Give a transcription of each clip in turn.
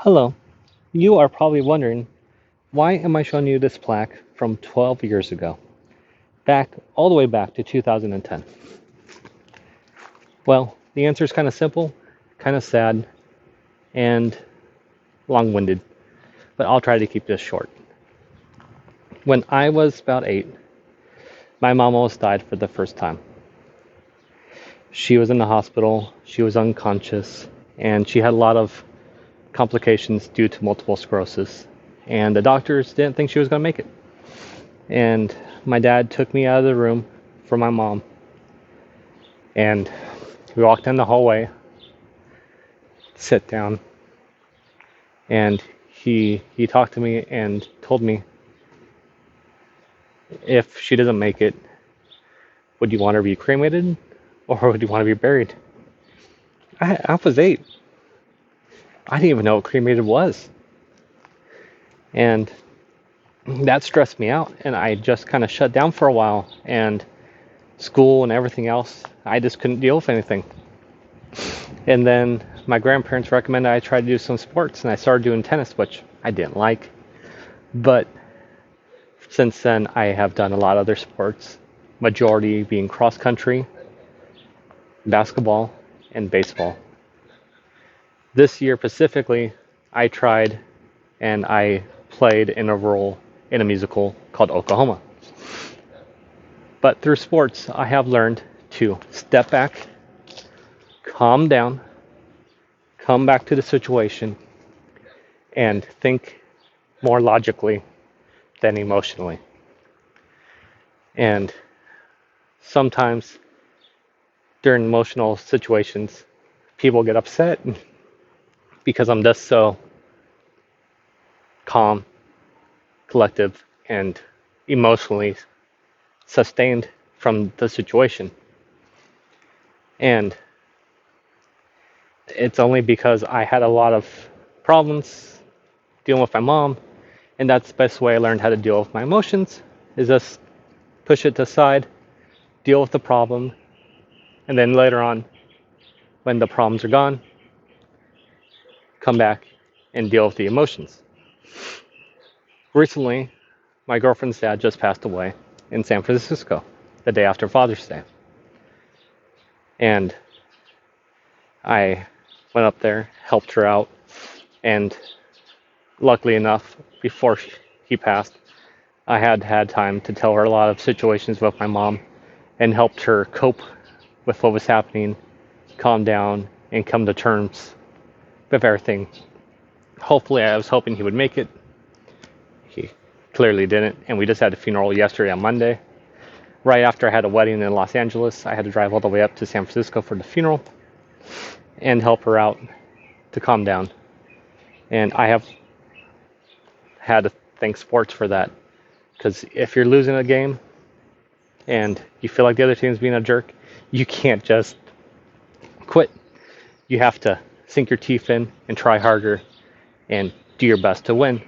Hello. You are probably wondering, why am I showing you this plaque from 12 years ago? All the way back to 2010. Well, the answer is kind of simple, kind of sad, and long-winded, but I'll try to keep this short. When I was about 8, my mom almost died for the first time. She was in the hospital, she was unconscious, and she had a lot of complications due to multiple sclerosis. And the doctors didn't think she was going to make it. And my dad took me out of the room for my mom. And we walked in the hallway, sit down, and he talked to me and told me, if she doesn't make it, would you want her to be cremated or would you want to be buried? I was 8. I didn't even know what cremated was. And that stressed me out, and I just kind of shut down for a while. And school and everything else, I just couldn't deal with anything. And then my grandparents recommended I try to do some sports, and I started doing tennis, which I didn't like. But since then, I have done a lot of other sports, majority being cross country, basketball, and baseball. This year specifically, I tried and I played in a role in a musical called Oklahoma. But through sports, I have learned to step back, calm down, come back to the situation, and think more logically than emotionally. And sometimes during emotional situations, people get upset because I'm just so calm, collective, and emotionally sustained from the situation. And it's only because I had a lot of problems dealing with my mom, and that's the best way I learned how to deal with my emotions, is just push it aside, deal with the problem, and then later on, when the problems are gone, come back and deal with the emotions. Recently, my girlfriend's dad just passed away in San Francisco, the day after Father's Day. And I went up there, helped her out, and luckily enough, before he passed, I had time to tell her a lot of situations with my mom and helped her cope with what was happening, calm down, and come to terms with everything. Hopefully, I was hoping he would make it. He clearly didn't, and we just had a funeral yesterday on Monday. Right after I had a wedding in Los Angeles, I had to drive all the way up to San Francisco for the funeral and help her out to calm down. And I have had to thank sports for that. Because if you're losing a game and you feel like the other team's being a jerk, you can't just quit. You have to sink your teeth in and try harder and do your best to win.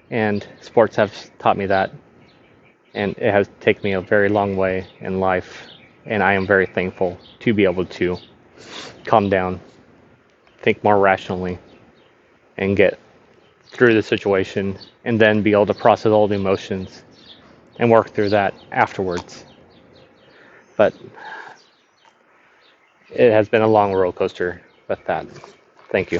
And sports have taught me that. And it has taken me a very long way in life. And I am very thankful to be able to calm down, think more rationally, and get through the situation, and then be able to process all the emotions and work through that afterwards. But it has been a long roller coaster with that. Thank you.